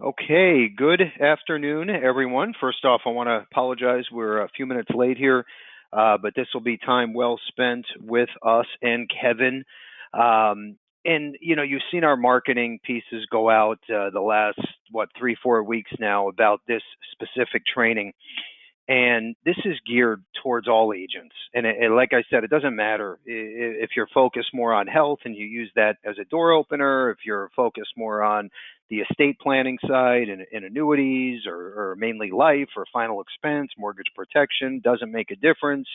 Okay, good afternoon, everyone. First off, I want to apologize. We're a few minutes late here, but this will be time well spent with us and Kevin. And you've seen our marketing pieces go out the last, 3, 4 weeks now about this specific training. And this is geared towards all agents. And like I said, it doesn't matter if you're focused more on health and you use that as a door opener, if you're focused more on the estate planning side and annuities or mainly life or final expense, mortgage protection, doesn't make a difference.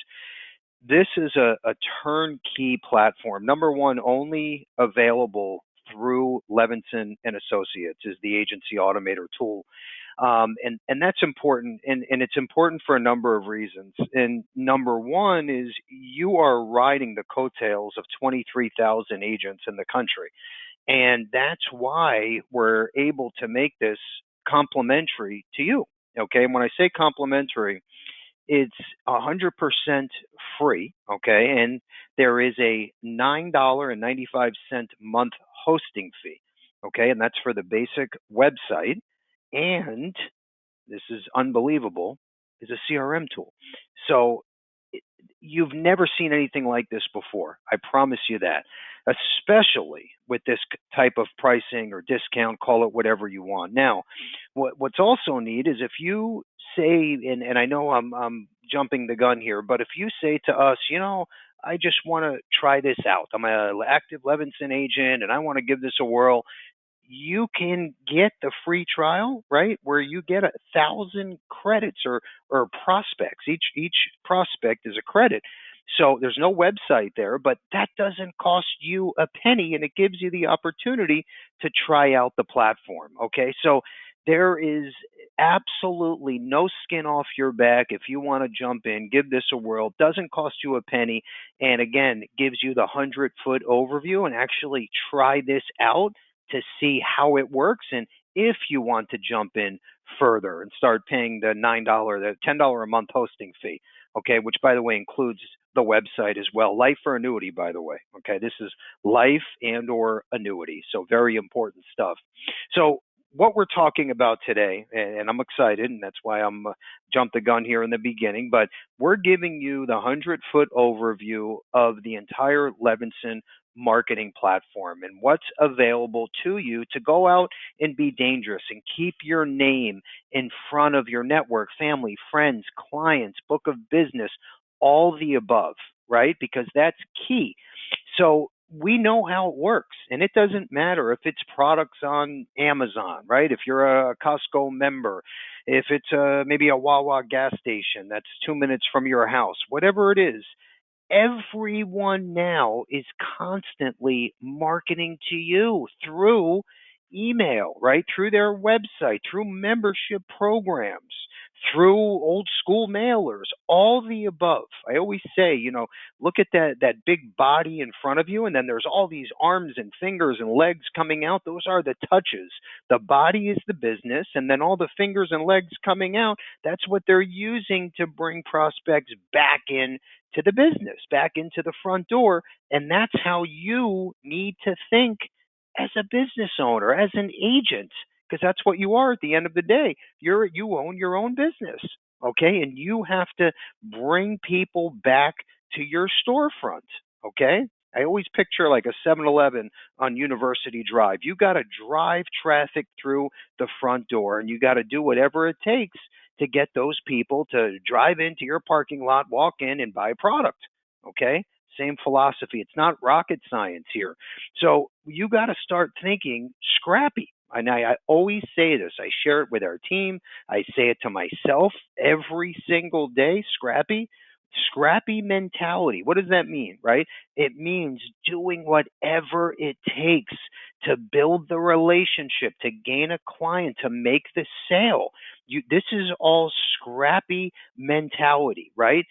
This is a turnkey platform. Number one, only available through Levinson and Associates is the agency automator tool. And that's important, and it's important for a number of reasons. And number one is you are riding the coattails of 23,000 agents in the country. And that's why we're able to make this complimentary to you. Okay. And when I say complimentary, it's 100% free. Okay. And there is a $9.95 month hosting fee. Okay. And that's for the basic website. And this is unbelievable, is a CRM tool. So you've never seen anything like this before. I promise you that, especially with this type of pricing or discount, call it whatever you want. Now, what's also neat is if you say, and I know I'm jumping the gun here, but if you say to us, I just want to try this out. I'm an active Levinson agent and I want to give this a whirl. You can get the free trial, right? Where you get 1,000 credits or prospects. Each prospect is a credit. So there's no website there, but that doesn't cost you a penny, and it gives you the opportunity to try out the platform. Okay, so there is absolutely no skin off your back if you want to jump in, give this a whirl. Doesn't cost you a penny, and again, gives you the 100-foot overview and actually try this out to see how it works, and if you want to jump in further and start paying the the $10 a month hosting fee, okay, which by the way includes the website as well. Life or annuity, by the way. Okay, this is life and or annuity, so very important stuff. So what we're talking about today, and I'm excited, and that's why I'm jumped the gun here in the beginning, but we're giving you the 100-foot overview of the entire Levinson marketing platform and what's available to you to go out and be dangerous and keep your name in front of your network, family, friends, clients, book of business, all the above, right? Because that's key. So we know how it works, and it doesn't matter if it's products on Amazon, right? If you're a Costco member, if it's maybe a Wawa gas station that's 2 minutes from your house, whatever it is, everyone now is constantly marketing to you through email, right? Through their website, through membership programs, through old school mailers, all the above. I always say, look at that big body in front of you, and then there's all these arms and fingers and legs coming out. Those are the touches. The body is the business, and then all the fingers and legs coming out, that's what they're using to bring prospects back in to the business, back into the front door. And that's how you need to think as a business owner, as an agent, because that's what you are at the end of the day. You own your own business, okay? And you have to bring people back to your storefront, okay? I always picture like a 7-Eleven on University Drive. You got to drive traffic through the front door, and you got to do whatever it takes to get those people to drive into your parking lot, walk in, and buy a product. Okay? Same philosophy. It's not rocket science here. So you got to start thinking scrappy. And I always say this. I share it with our team. I say it to myself every single day. Scrappy mentality. What does that mean, right? It means doing whatever it takes to build the relationship, to gain a client, to make the sale. This is all scrappy mentality, right?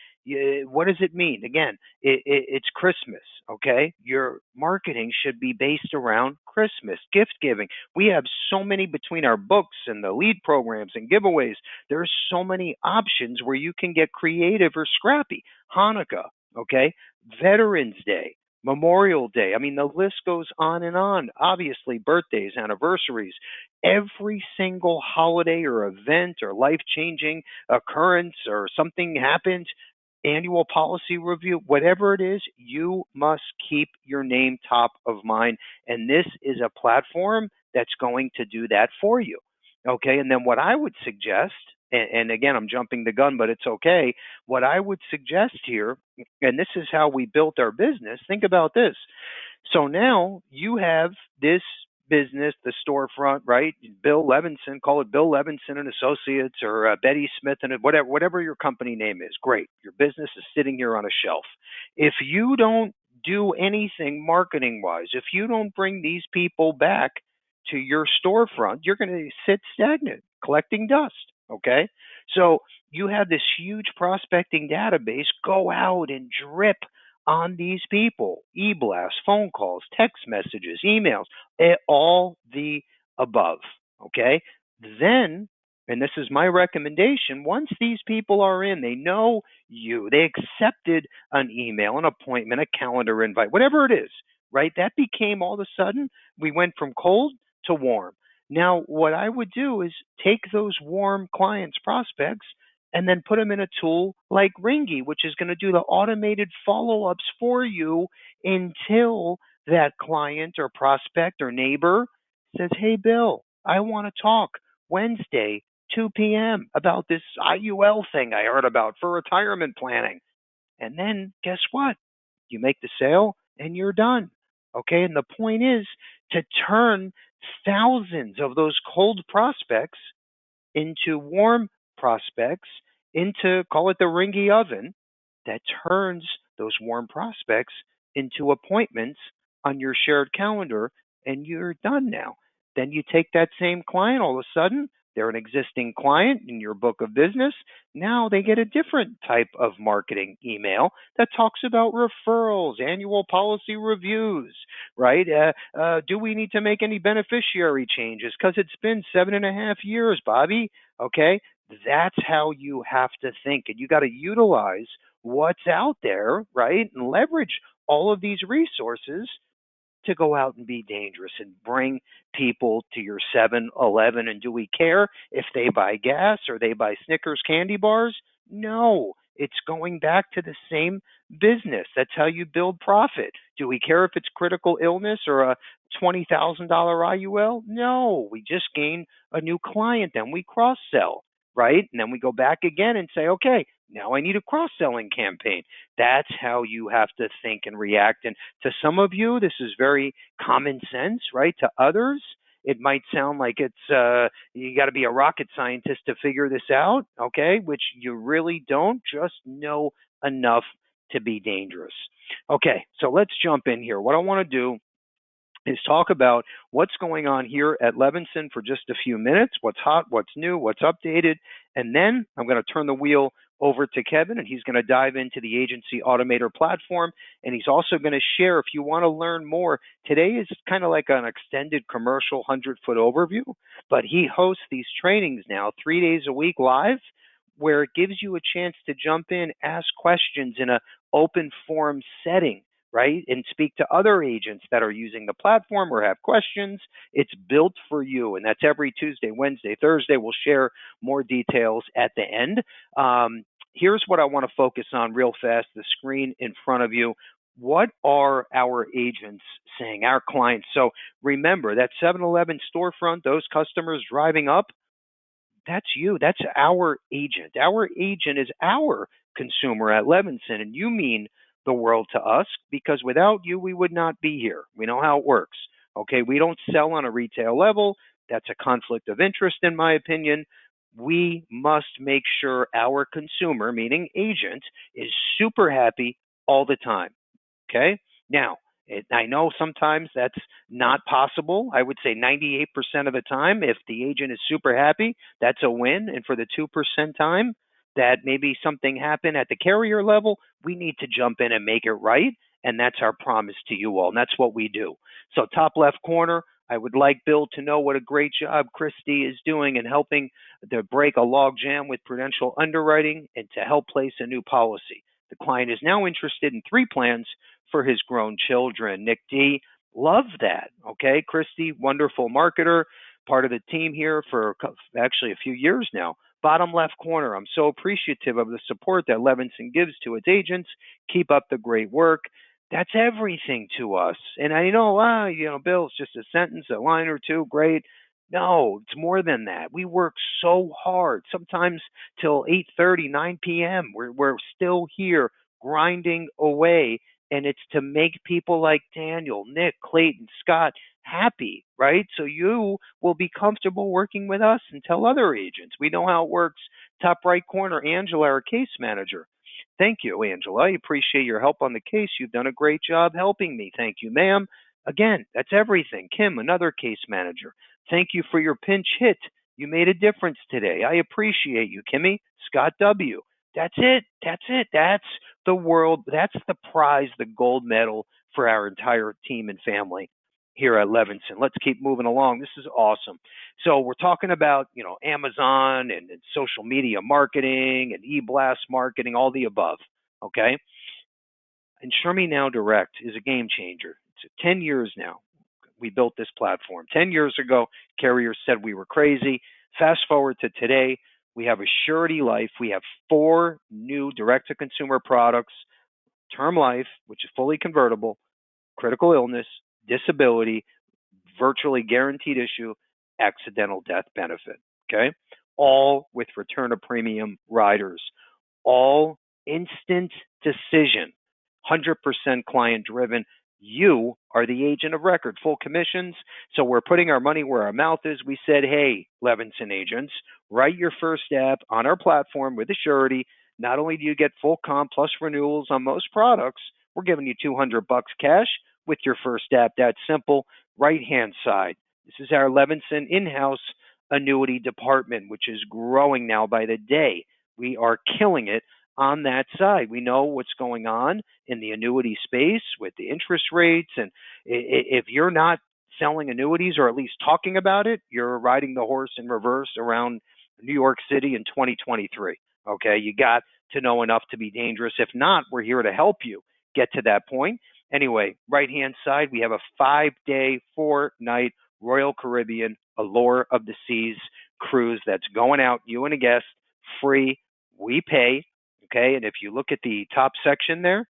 What does it mean? Again, it's Christmas, okay? Your marketing should be based around Christmas, gift giving. We have so many between our books and the lead programs and giveaways. There's so many options where you can get creative or scrappy. Hanukkah, okay? Veterans Day. Memorial Day. I mean, the list goes on and on. Obviously, birthdays, anniversaries, every single holiday or event or life changing occurrence or something happened, annual policy review, whatever it is, you must keep your name top of mind. And this is a platform that's going to do that for you. Okay. And then what I would suggest, and again, I'm jumping the gun, but it's okay. What I would suggest here, and this is how we built our business. Think about this. So now you have this business, the storefront, right? Bill Levinson, call it Bill Levinson and Associates, or Betty Smith and whatever your company name is. Great. Your business is sitting here on a shelf. If you don't do anything marketing wise, if you don't bring these people back to your storefront, you're going to sit stagnant, collecting dust. Okay. So you have this huge prospecting database. Go out and drip on these people, e-blasts, phone calls, text messages, emails, all the above. Okay. Then, and this is my recommendation, once these people are in, they know you, they accepted an email, an appointment, a calendar invite, whatever it is, right? That became all of a sudden, we went from cold to warm. Now, what I would do is take those warm clients, prospects, and then put them in a tool like Ringy, which is going to do the automated follow-ups for you until that client or prospect or neighbor says, "Hey, Bill, I want to talk Wednesday, 2 p.m. about this IUL thing I heard about for retirement planning." And then guess what? You make the sale and you're done. Okay. And the point is to turn thousands of those cold prospects into warm prospects, into, call it the ringy oven, that turns those warm prospects into appointments on your shared calendar, and you're done now. Then you take that same client, all of a sudden, they're an existing client in your book of business. Now they get a different type of marketing email that talks about referrals, annual policy reviews, right? Do we need to make any beneficiary changes? Because it's been 7.5 years, Bobby. Okay. That's how you have to think. And you got to utilize what's out there, right? And leverage all of these resources to go out and be dangerous and bring people to your 7-Eleven. And do we care if they buy gas or they buy Snickers candy bars? No, it's going back to the same business. That's how you build profit. Do we care if it's critical illness or a $20,000 IUL? No, we just gain a new client, then we cross sell, right? And then we go back again and say, okay, now I need a cross selling campaign. That's how you have to think and react. And to some of you, this is very common sense, right? To others, it might sound like it's you got to be a rocket scientist to figure this out, okay? Which you really don't. Just know enough to be dangerous. Okay, so let's jump in here. What I want to do is talk about what's going on here at Levinson for just a few minutes, what's hot, what's new, what's updated, and then I'm going to turn the wheel over to Kevin, and he's going to dive into the agency Automator platform, and he's also going to share, if you want to learn more, today is kind of like an extended commercial 100-foot overview, but he hosts these trainings now 3 days a week live, where it gives you a chance to jump in, ask questions in an open forum setting, right? And speak to other agents that are using the platform or have questions. It's built for you. And that's every Tuesday, Wednesday, Thursday. We'll share more details at the end. Here's what I want to focus on real fast, the screen in front of you. What are our agents saying, our clients? So remember that 7-Eleven storefront, those customers driving up, that's you. That's our agent. Our agent is our consumer at Levinson, and you mean the world to us because without you, we would not be here. We know how it works. Okay, we don't sell on a retail level. That's a conflict of interest, in my opinion. We must make sure our consumer, meaning agent, is super happy all the time. Okay, now I know sometimes that's not possible. I would say 98% of the time, if the agent is super happy, that's a win. And for the 2% time that maybe something happened at the carrier level, we need to jump in and make it right. And that's our promise to you all. And that's what we do. So top left corner, I would like Bill to know what a great job Christy is doing in helping to break a log jam with Prudential underwriting and to help place a new policy. The client is now interested in 3 plans for his grown children. Nick D, love that. Okay, Christy, wonderful marketer, part of the team here for actually a few years now. Bottom left corner, I'm so appreciative of the support that Levinson gives to its agents. Keep up the great work. That's everything to us. And I know, Bill, it's just a sentence, a line or two, great. No, it's more than that. We work so hard, sometimes till 8:30, 9 p.m. We're still here grinding away, and it's to make people like Daniel, Nick, Clayton, Scott happy, right? So you will be comfortable working with us and tell other agents. We know how it works. Top right corner, Angela, our case manager. Thank you, Angela. I appreciate your help on the case. You've done a great job helping me. Thank you, ma'am. Again, that's everything. Kim, another case manager. Thank you for your pinch hit. You made a difference today. I appreciate you, Kimmy. Scott W. That's it. That's it. That's the world. That's the prize, the gold medal for our entire team and family here at Levinson. Let's keep moving along. This is awesome. So we're talking about, Amazon and social media marketing and e-blast marketing, all the above. Okay. Insure Me Now Direct is a game changer. It's 10 years now. We built this platform. 10 years ago, carriers said we were crazy. Fast forward to today, we have Assurity Life. We have 4 new direct-to-consumer products: term life, which is fully convertible, critical illness, disability, virtually guaranteed issue, accidental death benefit. Okay? All with return of premium riders. All instant decision, 100% client driven. You are the agent of record, full commissions. So we're putting our money where our mouth is. We said, hey, Levinson agents, write your first app on our platform with Assurity. Not only do you get full comp plus renewals on most products, we're giving you $200 cash with your first app. That's simple. Right-hand side. This is our Levinson in-house annuity department, which is growing now by the day. We are killing it on that side. We know what's going on in the annuity space with the interest rates. And if you're not selling annuities or at least talking about it, you're riding the horse in reverse around New York City in 2023. Okay, you got to know enough to be dangerous. If not, we're here to help you get to that point. Anyway, right-hand side, we have a 5-day, 4-night Royal Caribbean Allure of the Seas cruise that's going out, you and a guest, free. We pay. Okay, and if you look at the top section there,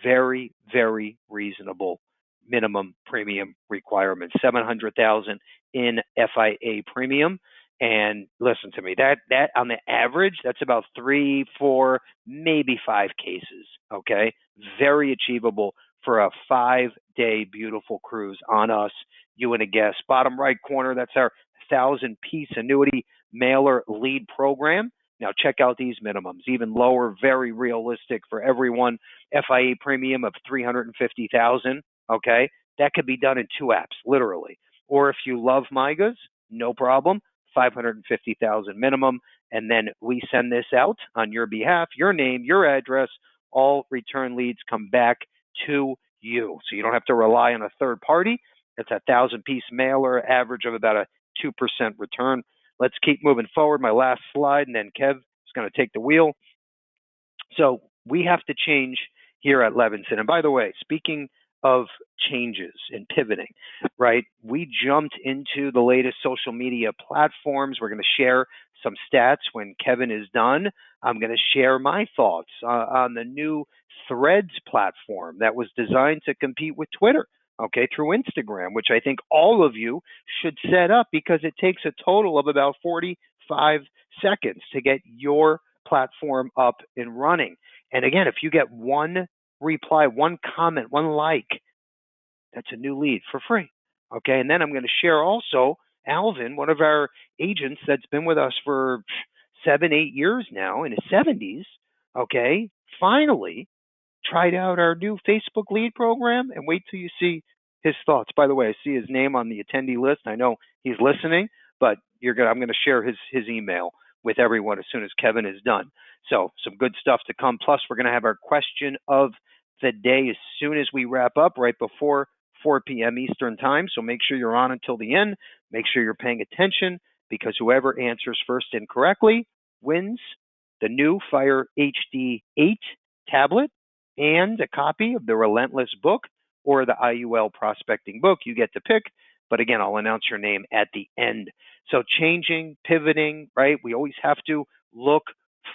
very, very reasonable minimum premium requirement, $700,000 in FIA premium. And listen to me, that on the average, that's about 3, 4, maybe 5 cases. Okay, very achievable for a 5-day beautiful cruise on us, you and a guest. Bottom right corner, that's our 1,000-piece annuity mailer lead program. Now check out these minimums, even lower, very realistic for everyone. FIA premium of $350,000. Okay, that could be done in 2 apps, literally. Or if you love MIGAs, no problem, $550,000 minimum, and then we send this out on your behalf, your name, your address. All return leads come back to you, so you don't have to rely on a third party. It's a 1,000-piece mailer, average of about a 2% return. Let's keep moving forward. My last slide, and then Kev is going to take the wheel. So we have to change here at Levinson. And by the way, speaking of changes and pivoting, right? We jumped into the latest social media platforms. We're going to share some stats when Kevin is done. I'm going to share my thoughts on the new Threads platform that was designed to compete with Twitter. Okay, through Instagram, which I think all of you should set up because it takes a total of about 45 seconds to get your platform up and running. And again, if you get one reply, one comment, one like, that's a new lead for free. Okay, and then I'm going to share also Alvin, one of our agents that's been with us for 7, 8 years now in his 70s. Okay, finally tried out our new Facebook lead program, and wait till you see his thoughts. By the way, I see his name on the attendee list. I know he's listening, but I'm going to share his email with everyone as soon as Kevin is done. So some good stuff to come. Plus, we're going to have our question of the day as soon as we wrap up, right before 4 p.m. Eastern time. So make sure you're on until the end. Make sure you're paying attention, because whoever answers first and correctly wins the new Fire HD 8 tablet and a copy of the Relentless book or the IUL prospecting book. You get to pick, but again, I'll announce your name at the end. So changing, pivoting, right? We always have to look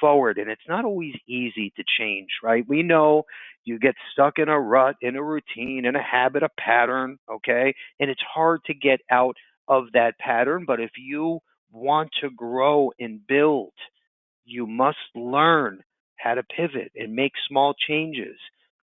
forward, and it's not always easy to change, right? We know you get stuck in a rut, in a routine, in a habit, a pattern, okay? And it's hard to get out of that pattern, but if you want to grow and build, you must learn how to pivot and make small changes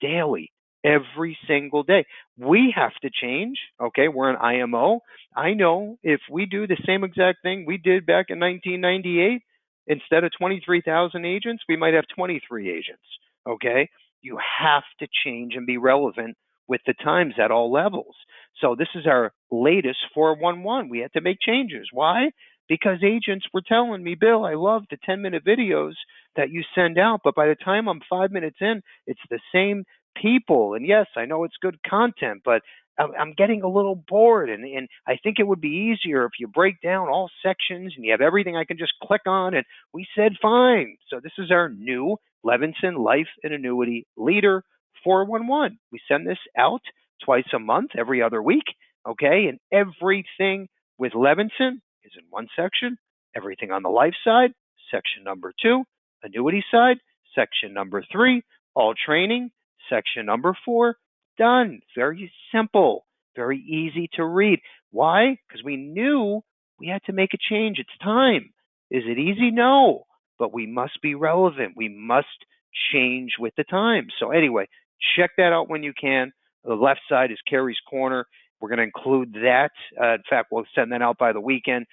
daily, every single day. We have to change. Okay, we're an IMO. I know if we do the same exact thing we did back in 1998, instead of 23,000 agents, we might have 23 agents. Okay, you have to change and be relevant with the times at all levels. So this is our latest 411. We had to make changes. Why? Because agents were telling me, Bill, I love the 10-minute videos that you send out, but by the time I'm 5 minutes in, it's the same people. And yes, I know it's good content, but I'm getting a little bored. And I think it would be easier if you break down all sections and you have everything I can just click on. And we said, fine. So this is our new Levinson Life and Annuity Leader 411. We send this out twice a month, every other week. Okay. And everything with Levinson is in one section. Everything on the life side, section number 2. Annuity side, section number 3. All training, section number 4. Done. Very simple. Very easy to read. Why? Because we knew we had to make a change. It's time. Is it easy? No. But we must be relevant. We must change with the times. So anyway, check that out when you can. The left side is Carrie's Corner. We're going to include that. In fact, we'll send that out by the weekend.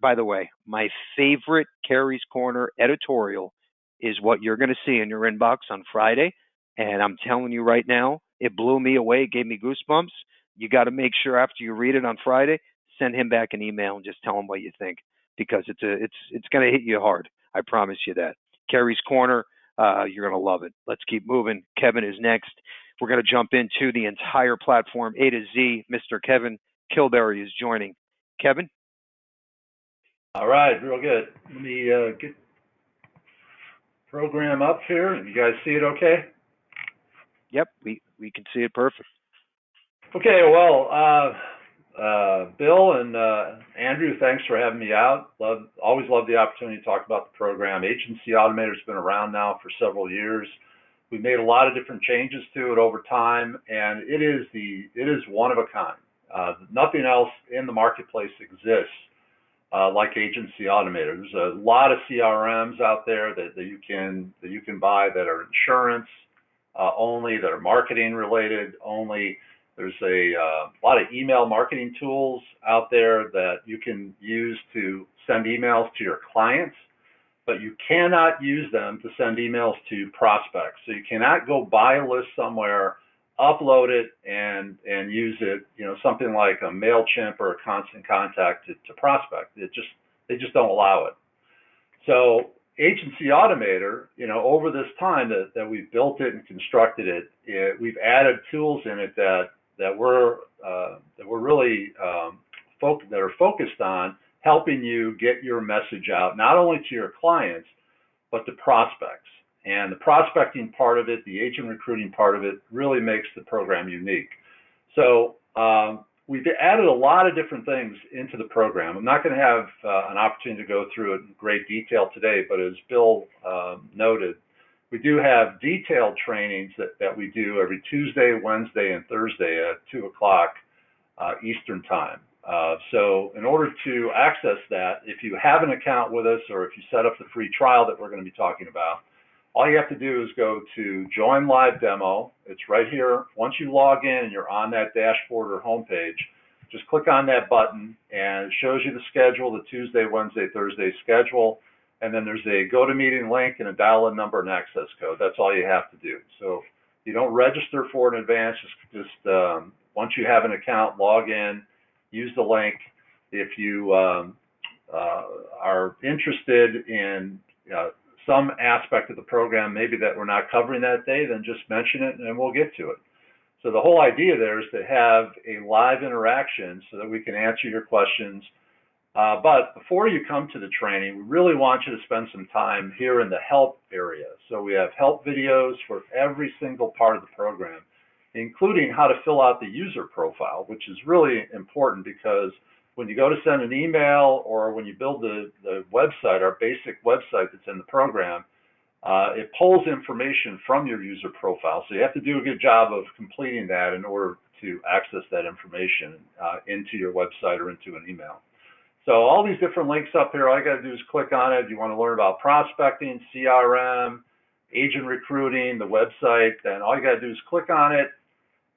By the way, my favorite Carrie's Corner editorial is what you're going to see in your inbox on Friday. And I'm telling you right now, it blew me away. It gave me goosebumps. You got to make sure after you read it on Friday, send him back an email and just tell him what you think, because it's going to hit you hard. I promise you that. Carrie's Corner, you're going to love it. Let's keep moving. Kevin is next. We're going to jump into the entire platform, A to Z. Mr. Kevin Kilberry is joining. Kevin? All right, real good. Let me get program up here. You guys see it okay? Yep, we can see it perfect. Okay, well, Bill and Andrew, thanks for having me out. Always love the opportunity to talk about the program. Agency Automator has been around now for several years. We made a lot of different changes to it over time, and it is one of a kind. Nothing else in the marketplace exists like Agency Automator. There's a lot of CRMs out there that you can buy that are insurance only, that are marketing related only. There's a lot of email marketing tools out there that you can use to send emails to your clients, but you cannot use them to send emails to prospects. So you cannot go buy a list somewhere, upload it, and use it, something like a MailChimp or a Constant Contact to prospect. They just don't allow it. So Agency Automator, over this time that we've built it and constructed it, we've added tools in it that we're really that are focused on helping you get your message out, not only to your clients, but to prospects. And the prospecting part of it, the agent recruiting part of it, really makes the program unique. So we've added a lot of different things into the program. I'm not going to have an opportunity to go through it in great detail today, but as Bill noted, we do have detailed trainings that we do every Tuesday, Wednesday, and Thursday at 2 o'clock Eastern Time. So in order to access that, if you have an account with us or if you set up the free trial that we're going to be talking about, all you have to do is go to Join Live Demo. It's right here. Once you log in and you're on that dashboard or homepage, just click on that button and it shows you the schedule, the Tuesday, Wednesday, Thursday schedule. And then there's a GoToMeeting link and a dial-in number and access code. That's all you have to do. So you don't register for it in advance. Just once you have an account, log in, use the link. If you are interested in some aspect of the program, maybe that we're not covering that day, then just mention it and we'll get to it. So the whole idea there is to have a live interaction so that we can answer your questions But before you come to the training, we really want you to spend some time here in the help area. So we have help videos for every single part of the program, including how to fill out the user profile, which is really important because when you go to send an email or when you build the website, our basic website that's in the program, it pulls information from your user profile. So you have to do a good job of completing that in order to access that information into your website or into an email. So all these different links up here, all you got to do is click on it. If you want to learn about prospecting, CRM, agent recruiting, the website, then all you got to do is click on it,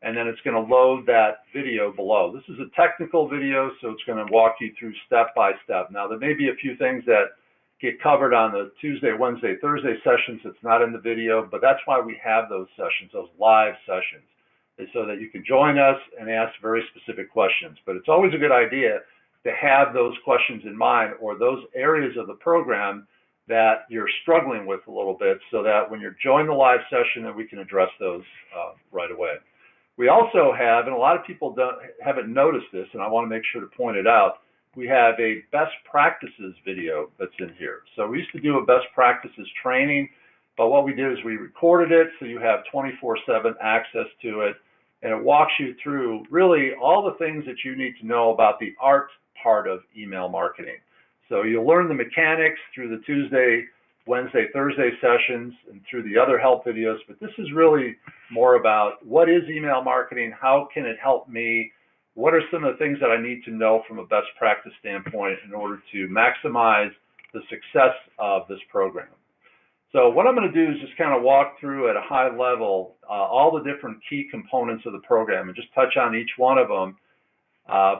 and then it's going to load that video below. This is a technical video, so it's going to walk you through step by step. Now, there may be a few things that get covered on the Tuesday, Wednesday, Thursday sessions that's not in the video, but that's why we have those sessions, those live sessions, is so that you can join us and ask very specific questions. But it's always a good idea to have those questions in mind or those areas of the program that you're struggling with a little bit so that when you're joining the live session that we can address those right away. We also have, and a lot of people haven't noticed this, and I want to make sure to point it out, we have a best practices video that's in here. So we used to do a best practices training, but what we did is we recorded it so you have 24/7 access to it, and it walks you through really all the things that you need to know about the art part of email marketing. So you'll learn the mechanics through the Tuesday, Wednesday, Thursday sessions and through the other help videos, but this is really more about what is email marketing, how can it help me, what are some of the things that I need to know from a best practice standpoint in order to maximize the success of this program. So what I'm going to do is just kind of walk through at a high level all the different key components of the program and just touch on each one of them.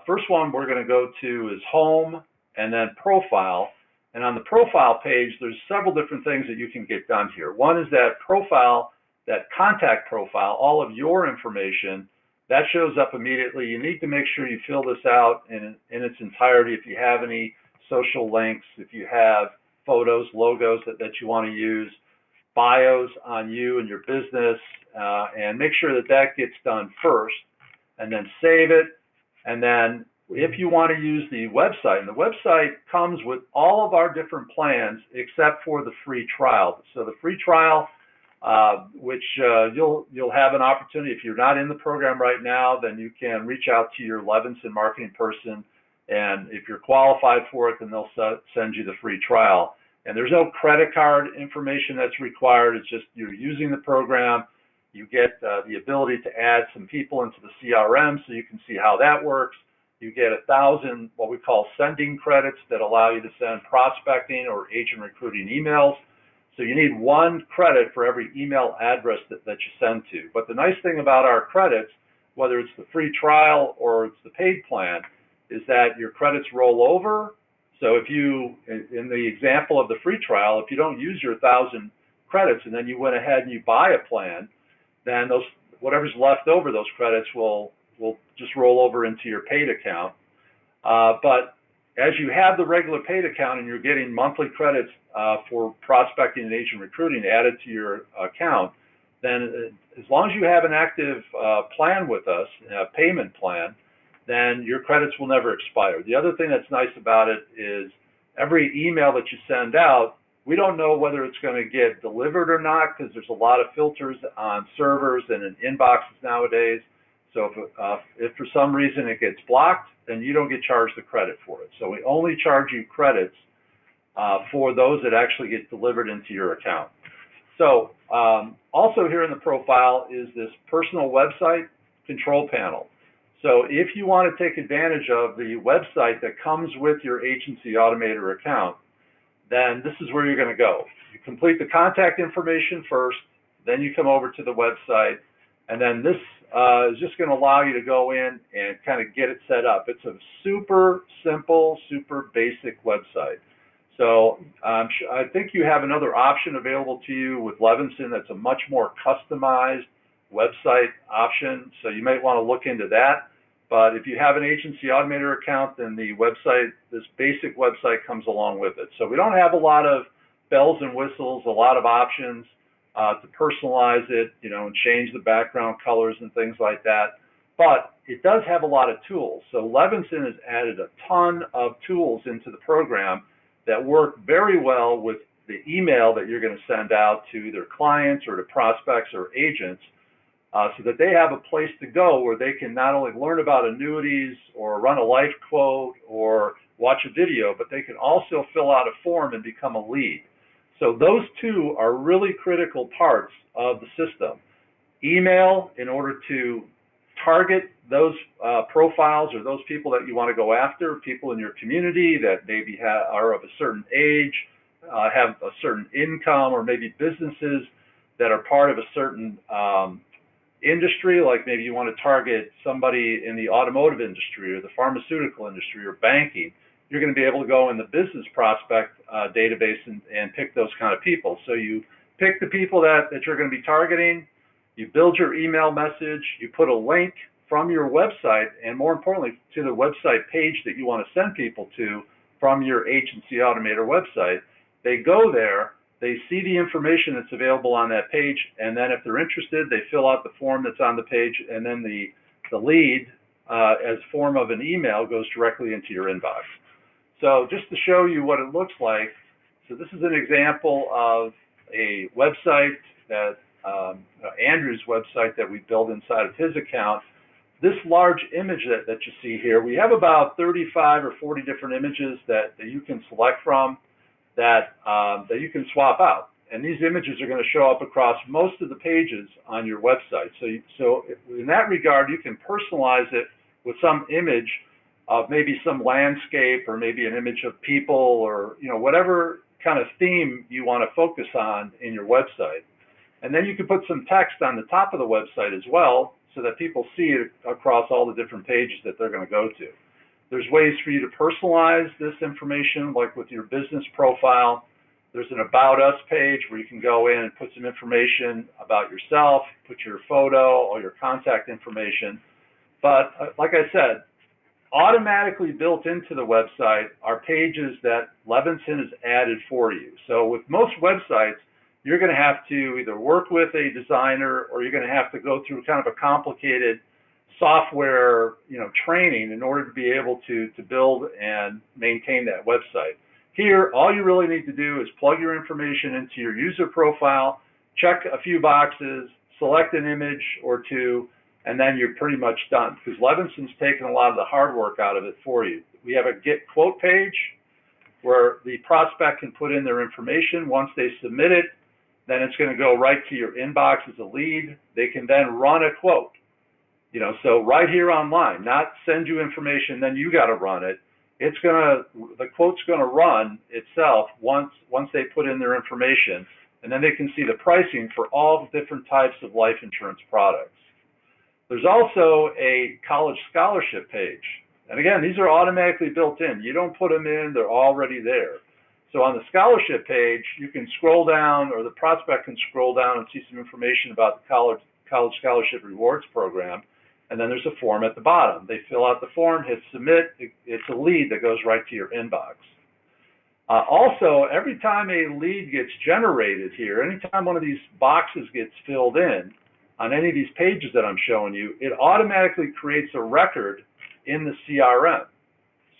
First one we're going to go to is home and then profile. And on the profile page, there's several different things that you can get done here. One is that profile, that contact profile, all of your information, that shows up immediately. You need to make sure you fill this out in its entirety. If you have any social links, if you have photos, logos that you want to use, bios on you and your business, and make sure that that gets done first, and then save it. And then if you want to use the website, and the website comes with all of our different plans except for the free trial. So the free trial, which you'll have an opportunity, if you're not in the program right now, then you can reach out to your Levinson marketing person, and if you're qualified for it, then they'll send you the free trial. And there's no credit card information that's required. It's just you're using the program. You get the ability to add some people into the CRM so you can see how that works. You get 1,000 what we call sending credits that allow you to send prospecting or agent recruiting emails. So you need 1 credit for every email address that you send to. But the nice thing about our credits, whether it's the free trial or it's the paid plan, is that your credits roll over. So if you, in the example of the free trial, if you don't use your 1,000 credits and then you went ahead and you buy a plan, then those whatever's left over, those credits will just roll over into your paid account. But as you have the regular paid account and you're getting monthly credits for prospecting and agent recruiting added to your account, then as long as you have an active plan with us, a payment plan, then your credits will never expire. The other thing that's nice about it is every email that you send out, we don't know whether it's going to get delivered or not because there's a lot of filters on servers and in inboxes nowadays. So if for some reason it gets blocked, then you don't get charged the credit for it. So we only charge you credits for those that actually get delivered into your account. So also here in the profile is this personal website control panel. So if you want to take advantage of the website that comes with your agency Automator account, then this is where you're going to go. You complete the contact information first, then you come over to the website, and then this is just going to allow you to go in and kind of get it set up. It's a super simple, super basic website. So I think you have another option available to you with Levinson that's a much more customized website option. So you might want to look into that. But if you have an agency Automator account, then the website, this basic website comes along with it. So we don't have a lot of bells and whistles, a lot of options to personalize it, and change the background colors and things like that. but it does have a lot of tools. So Levinson has added a ton of tools into the program that work very well with the email that you're going to send out to either clients or to prospects or agents, so that they have a place to go where they can not only learn about annuities or run a life quote or watch a video, but they can also fill out a form and become a lead. So those two are really critical parts of the system. Email, in order to target those profiles or those people that you want to go after, people in your community that maybe are of a certain age, have a certain income, or maybe businesses that are part of a certain industry, like maybe you want to target somebody in the automotive industry or the pharmaceutical industry or banking. You're going to be able to go in the business prospect database and pick those kind of people. So you pick the people that you're going to be targeting, you build your email message, you put a link from your website, and more importantly, to the website page that you want to send people to from your Agency Automator website. They go there, they see the information that's available on that page, and then if they're interested, they fill out the form that's on the page, and then the lead, as form of an email, goes directly into your inbox. So just to show you what it looks like, so this is an example of a website that Andrew's website that we built inside of his account. This large image that you see here, we have about 35 or 40 different images that you can select from, that you can swap out. And these images are going to show up across most of the pages on your website. So in that regard, you can personalize it with some image of maybe some landscape, or maybe an image of people, or whatever kind of theme you want to focus on in your website. And then you can put some text on the top of the website as well, so that people see it across all the different pages that they're going to go to. There's ways for you to personalize this information, like with your business profile. There's an About Us page where you can go in and put some information about yourself, put your photo, all your contact information. But like I said, automatically built into the website are pages that Levinson has added for you. So with most websites, you're going to have to either work with a designer, or you're going to have to go through kind of a complicated software training in order to be able to build and maintain that website. Here, all you really need to do is plug your information into your user profile, check a few boxes, select an image or two, and then you're pretty much done, because Levinson's taken a lot of the hard work out of it for you. We have a Get Quote page where the prospect can put in their information. Once they submit it, then it's going to go right to your inbox as a lead. They can then run a quote. So right here online, not send you information, then you got to run it. The quote's going to run itself once they put in their information, and then they can see the pricing for all the different types of life insurance products. There's also a college scholarship page. And again, these are automatically built in. You don't put them in, they're already there. So on the scholarship page, you can scroll down, or the prospect can scroll down and see some information about the college scholarship rewards program. And then there's a form at the bottom. They fill out the form, hit submit. It's a lead that goes right to your inbox. Also, every time a lead gets generated here, anytime one of these boxes gets filled in on any of these pages that I'm showing you, it automatically creates a record in the CRM.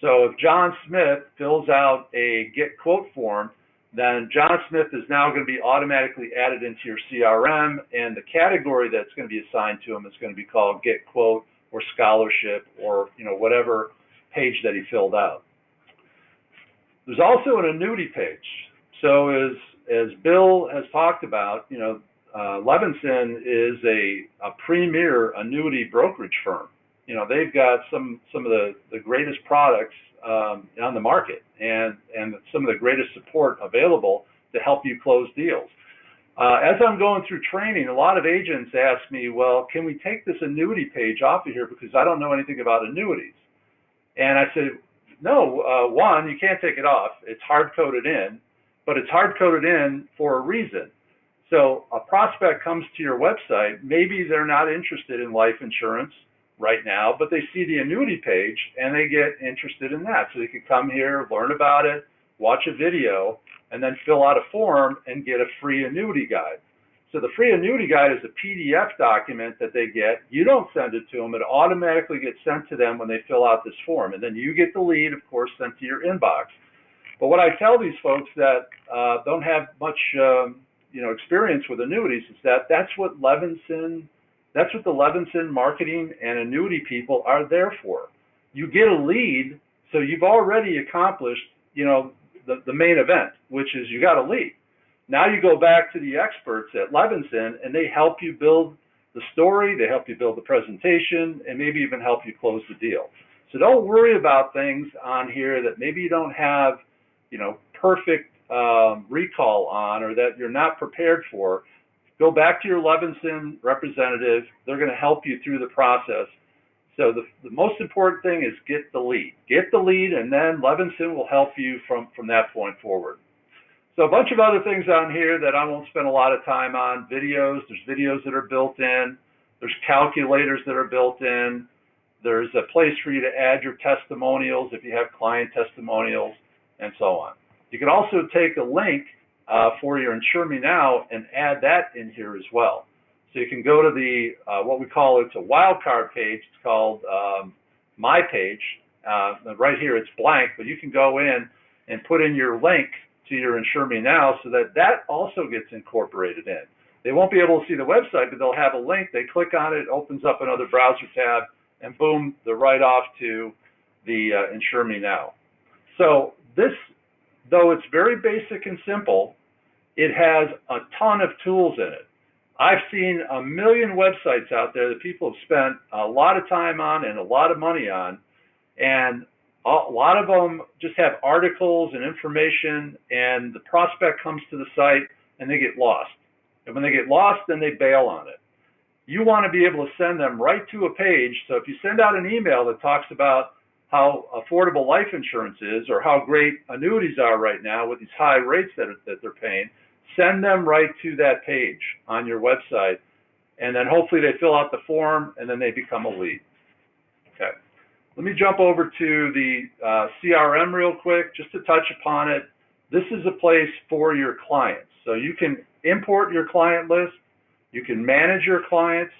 So if John Smith fills out a Get Quote form, then John Smith is now going to be automatically added into your CRM, and the category that's going to be assigned to him is going to be called Get Quote or Scholarship, or whatever page that he filled out. There's also an annuity page. So as Bill has talked about, Levinson is a premier annuity brokerage firm. They've got some of the greatest products on the market, and some of the greatest support available to help you close deals. As I'm going through training, a lot of agents ask me, well, can we take this annuity page off of here because I don't know anything about annuities? And I said, no, one, you can't take it off. It's hard-coded in, but it's hard-coded in for a reason. So a prospect comes to your website, maybe they're not interested in life insurance right now, but they see the annuity page and they get interested in that. So they could come here, learn about it, watch a video, and then fill out a form and get a free annuity guide. So the free annuity guide is a PDF document that they get. You don't send it to them. It automatically gets sent to them when they fill out this form. And then you get the lead, of course, sent to your inbox. But what I tell these folks that don't have much experience with annuities is that that's what the Levinson marketing and annuity people are there for. You get a lead, so you've already accomplished, the main event, which is you got a lead. Now you go back to the experts at Levinson, and they help you build the story, they help you build the presentation, and maybe even help you close the deal. So don't worry about things on here that maybe you don't have, perfect recall on, or that you're not prepared for. Go back to your Levinson representative. They're going to help you through the process. So the most important thing is get the lead. Get the lead, and then Levinson will help you from that point forward. So a bunch of other things on here that I won't spend a lot of time on. Videos, there's videos that are built in. There's calculators that are built in. There's a place for you to add your testimonials if you have client testimonials, and so on. You can also take a link for your Insure Me Now and add that in here as well. So you can go to the, what we call, it's a wildcard page. It's called My Page. Right here it's blank, but you can go in and put in your link to your Insure Me Now so that also gets incorporated in. They won't be able to see the website, but they'll have a link. They click on it, opens up another browser tab, and boom, they're right off to the Insure Me Now. So this, though it's very basic and simple, it has a ton of tools in it. I've seen a million websites out there that people have spent a lot of time on and a lot of money on, and a lot of them just have articles and information, and the prospect comes to the site and they get lost. And when they get lost, then they bail on it. You want to be able to send them right to a page. So if you send out an email that talks about how affordable life insurance is, or how great annuities are right now with these high rates that they're paying, send them right to that page on your website, and then hopefully they fill out the form and then they become a lead. Okay. Let me jump over to the CRM real quick, just to touch upon it. This is a place for your clients. So you can import your client list, you can manage your clients,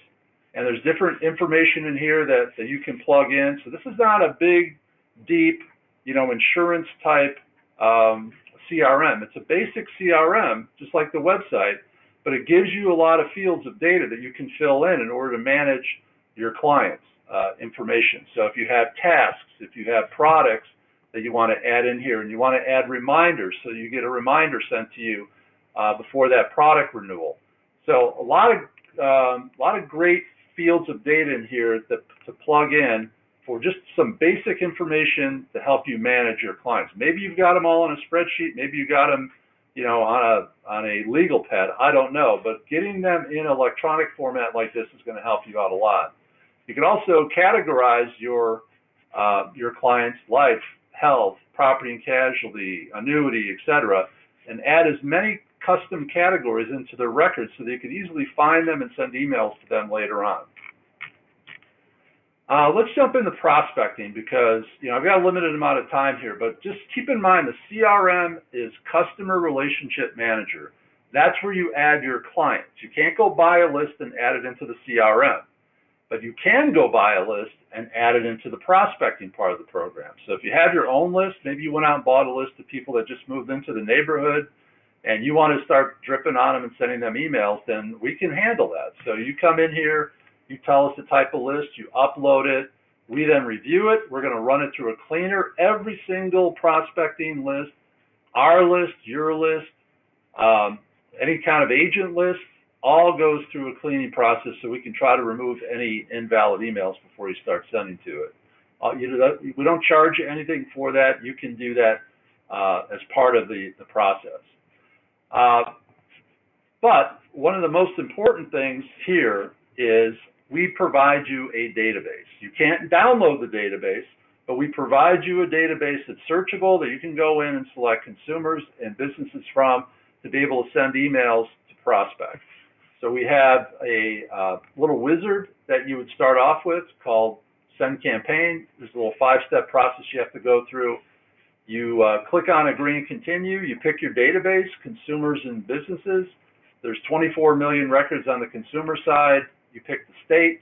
and there's different information in here that you can plug in. So this is not a big, deep, insurance type CRM. It's a basic CRM, just like the website, but it gives you a lot of fields of data that you can fill in order to manage your clients' information. So if you have tasks, if you have products that you want to add in here, and you want to add reminders, so you get a reminder sent to you before that product renewal. So a lot of great fields of data in here to plug in for just some basic information to help you manage your clients. Maybe you've got them all on a spreadsheet. Maybe you got them, on a legal pad. I don't know, but getting them in electronic format like this is going to help you out a lot. You can also categorize your clients' life, health, property and casualty, annuity, etc., and add as many custom categories into their records so that you can easily find them and send emails to them later on. Let's jump into prospecting because I've got a limited amount of time here, but just keep in mind the CRM is Customer Relationship Manager. That's where you add your clients. You can't go buy a list and add it into the CRM, but you can go buy a list and add it into the prospecting part of the program. So if you have your own list, maybe you went out and bought a list of people that just moved into the neighborhood, and you want to start dripping on them and sending them emails, then we can handle that. So you come in here, you tell us the type of list, you upload it, we then review it, we're going to run it through a cleaner. Every single prospecting list, our list, your list, any kind of agent list, all goes through a cleaning process so we can try to remove any invalid emails before you start sending to it. We don't charge you anything for that. You can do that as part of the process. But one of the most important things here is we provide you a database. You can't download the database, but we provide you a database that's searchable that you can go in and select consumers and businesses from to be able to send emails to prospects. So we have a little wizard that you would start off with called Send Campaign. There's a little 5-step process you have to go through. You click on Agree and Continue. You pick your database, consumers and businesses. there's 24 million records on the consumer side. You pick the state.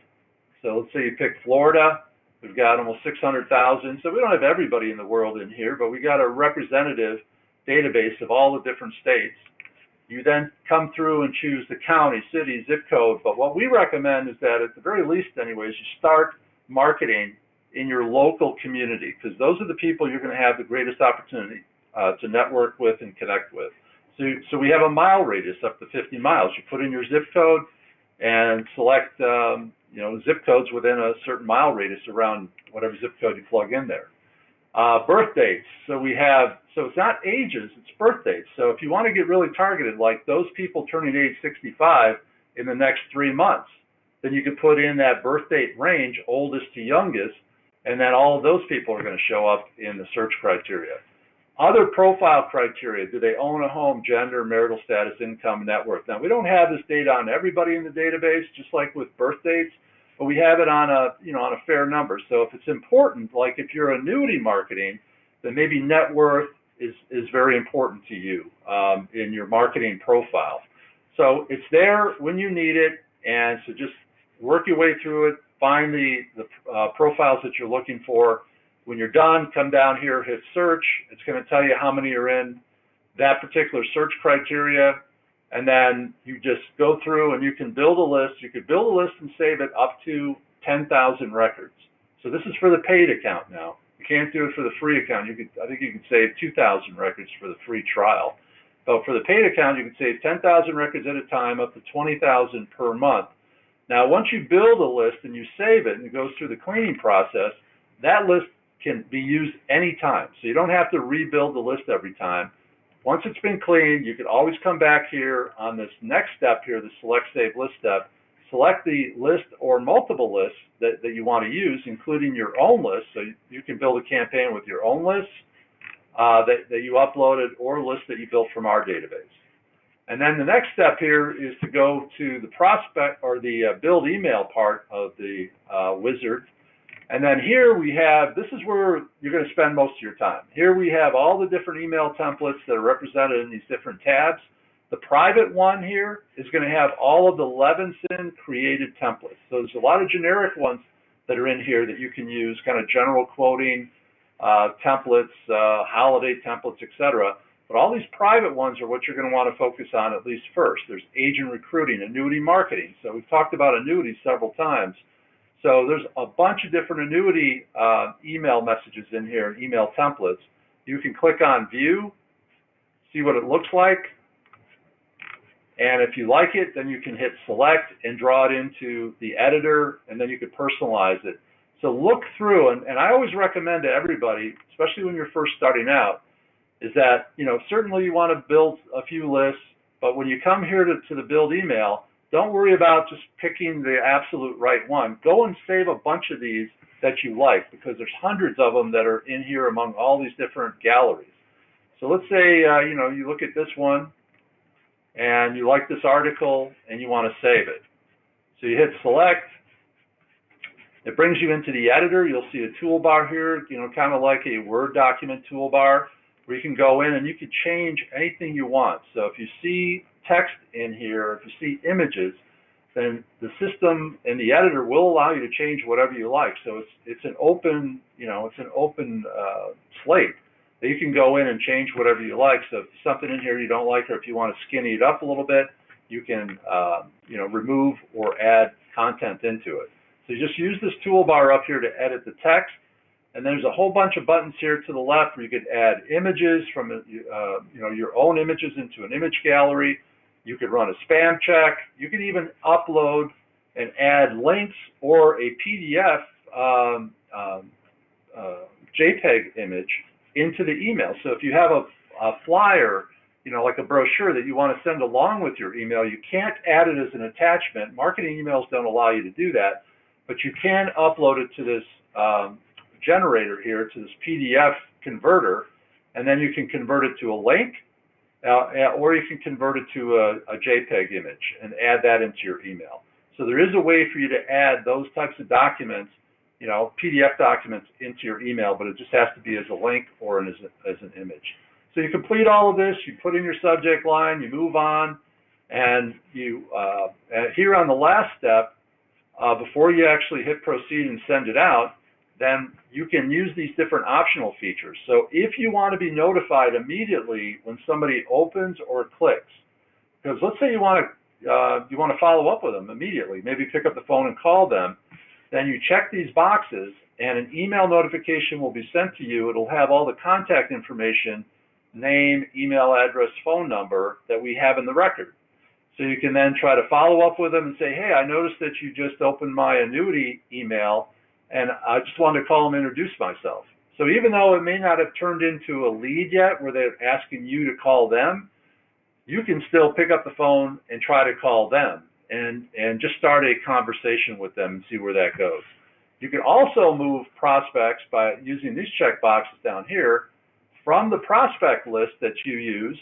So let's say you pick Florida. We've got almost 600,000. So we don't have everybody in the world in here, but we got a representative database of all the different states. You then come through and choose the county, city, zip code. But what we recommend is that at the very least anyways, you start marketing in your local community, because those are the people you're going to have the greatest opportunity to network with and connect with. So we have a mile radius up to 50 miles. You put in your zip code and select zip codes within a certain mile radius around whatever zip code you plug in there. Birth dates. So it's not ages, it's birth dates. So if you want to get really targeted, like those people turning age 65 in the next 3 months, then you can put in that birth date range, oldest to youngest, and then all of those people are going to show up in the search criteria. Other profile criteria: do they own a home, gender, marital status, income, net worth? Now, we don't have this data on everybody in the database, just like with birth dates, but we have it on a fair number. So if it's important, like if you're annuity marketing, then maybe net worth is very important to you in your marketing profile. So it's there when you need it, and so just work your way through it, find the profiles that you're looking for. When you're done, come down here, hit search. It's going to tell you how many are in that particular search criteria, and then you just go through and you can build a list. You could build a list and save it up to 10,000 records. So this is for the paid account now. You can't do it for the free account. I think you could save 2,000 records for the free trial. But for the paid account, you can save 10,000 records at a time, up to 20,000 per month. Now, once you build a list and you save it and it goes through the cleaning process, that list can be used anytime. So you don't have to rebuild the list every time. Once it's been cleaned, you can always come back here on this next step here, the select save list step, select the list or multiple lists that you want to use, including your own list. So you can build a campaign with your own lists that you uploaded, or lists that you built from our database. And then the next step here is to go to the prospect or the build email part of the wizard. And then here we have, this is where you're going to spend most of your time. Here we have all the different email templates that are represented in these different tabs. The private one here is going to have all of the Levinson created templates. So there's a lot of generic ones that are in here that you can use, kind of general quoting templates, holiday templates, etc. But all these private ones are what you're going to want to focus on at least first. There's agent recruiting, annuity marketing. So we've talked about annuities several times. So there's a bunch of different annuity email messages in here, email templates. You can click on view, see what it looks like, and if you like it, then you can hit select and draw it into the editor, and then you can personalize it. So look through, and I always recommend to everybody, especially when you're first starting out, is that, certainly you want to build a few lists, but when you come here to the build email, don't worry about just picking the absolute right one. Go and save a bunch of these that you like, because there's hundreds of them that are in here among all these different galleries. So let's say, you look at this one and you like this article and you want to save it. So you hit select. It brings you into the editor. You'll see a toolbar here, kind of like a Word document toolbar, where you can go in and you can change anything you want. So if you see text in here, if you see images, then the system and the editor will allow you to change whatever you like. So it's an open, slate that you can go in and change whatever you like. So if there's something in here you don't like, or if you want to skinny it up a little bit, you can, remove or add content into it. So you just use this toolbar up here to edit the text. And there's a whole bunch of buttons here to the left where you could add images from, your own images into an image gallery. You could run a spam check. You could even upload and add links or a PDF JPEG image into the email. So if you have a flyer, like a brochure that you want to send along with your email, you can't add it as an attachment. Marketing emails don't allow you to do that, but you can upload it to this generator here, to this PDF converter, and then you can convert it to a link, or you can convert it to a JPEG image and add that into your email. So there is a way for you to add those types of documents, PDF documents, into your email, but it just has to be as a link or as an image. So you complete all of this, you put in your subject line, you move on, And here on the last step, before you actually hit proceed and send it out, then you can use these different optional features. So if you want to be notified immediately when somebody opens or clicks, because let's say you want to follow up with them immediately, maybe pick up the phone and call them, then you check these boxes and an email notification will be sent to you. It'll have all the contact information, name, email address, phone number that we have in the record. So you can then try to follow up with them and say, hey, I noticed that you just opened my annuity email and I just wanted to call and introduce myself. So even though it may not have turned into a lead yet where they're asking you to call them, you can still pick up the phone and try to call them and just start a conversation with them and see where that goes. You can also move prospects by using these check boxes down here from the prospect list that you used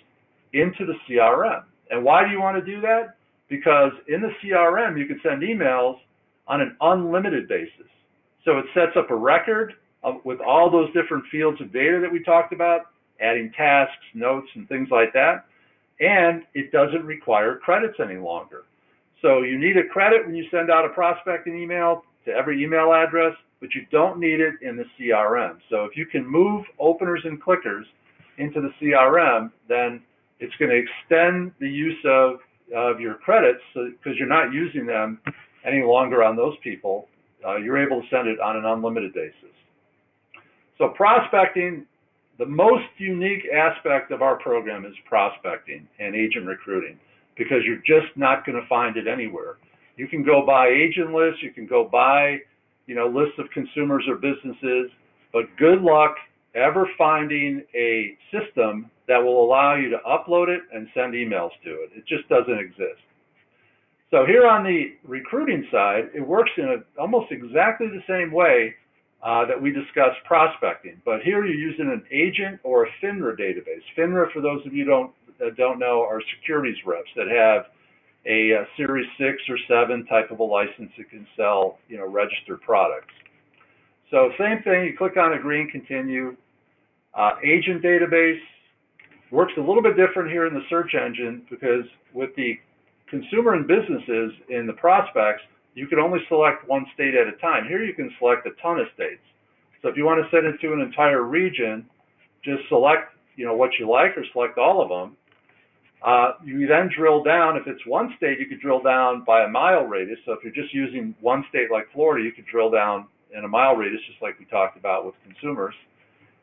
into the CRM. And why do you want to do that? Because in the CRM, you can send emails on an unlimited basis. So it sets up a record with all those different fields of data that we talked about, adding tasks, notes, and things like that. And it doesn't require credits any longer. So you need a credit when you send out a prospecting email to every email address, but you don't need it in the CRM. So if you can move openers and clickers into the CRM, then it's going to extend the use of your credits because you're not using them any longer on those people. You're able to send it on an unlimited basis. So prospecting, the most unique aspect of our program is prospecting and agent recruiting because you're just not going to find it anywhere. You can go buy agent lists, you can go buy, lists of consumers or businesses, but good luck ever finding a system that will allow you to upload it and send emails to it. It just doesn't exist. So here on the recruiting side, it works in almost exactly the same way that we discussed prospecting, but here you're using an agent or a FINRA database. FINRA, for those of you that don't know, are securities reps that have a Series 6 or 7 type of a license that can sell, registered products. So same thing, you click on agree and continue. Agent database works a little bit different here in the search engine because with the consumer and businesses in the prospects, you can only select one state at a time. Here you can select a ton of states. So if you want to send it to an entire region, just select what you like or select all of them. You then drill down. If it's one state, you could drill down by a mile radius. So if you're just using one state like Florida, you could drill down in a mile radius, just like we talked about with consumers.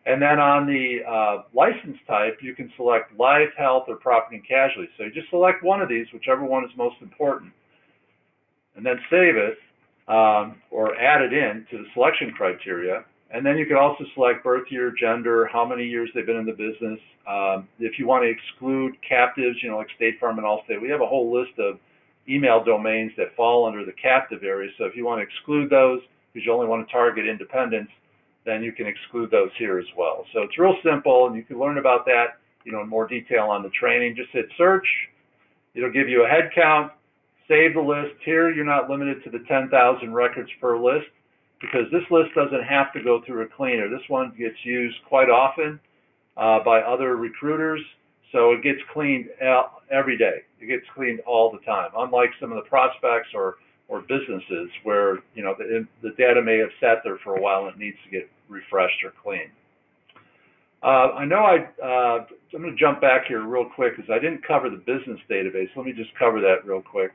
And then on the license type, you can select life, health, or property and casualty. So you just select one of these, whichever one is most important, and then save it or add it in to the selection criteria. And then you can also select birth year, gender, how many years they've been in the business. If you want to exclude captives, like State Farm and Allstate, we have a whole list of email domains that fall under the captive area. So if you want to exclude those because you only want to target independents, then you can exclude those here as well. So it's real simple, and you can learn about that, in more detail on the training. Just hit search. It'll give you a head count. Save the list. Here, you're not limited to the 10,000 records per list because this list doesn't have to go through a cleaner. This one gets used quite often by other recruiters, so it gets cleaned every day. It gets cleaned all the time, unlike some of the prospects or businesses where the data may have sat there for a while and it needs to get refreshed or cleaned. I'm going to jump back here real quick because I didn't cover the business database. Let me just cover that real quick.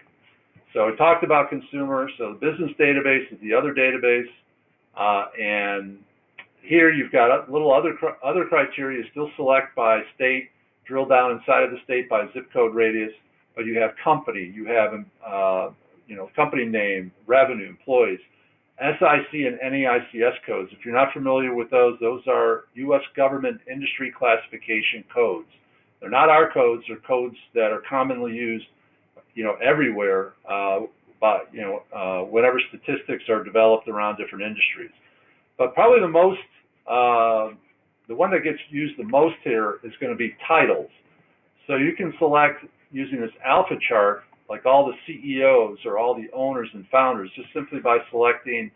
So I talked about consumer. So the business database is the other database, and here you've got a little other criteria. Still select by state, drill down inside of the state by zip code radius, but you have company, you have company name, revenue, employees, SIC and NEICS codes. If you're not familiar with those are U.S. government industry classification codes. They're not our codes. They're codes that are commonly used, everywhere, whenever statistics are developed around different industries. But probably the one that gets used the most here is going to be titles. So you can select using this alpha chart, like all the CEOs or all the owners and founders, just simply by selecting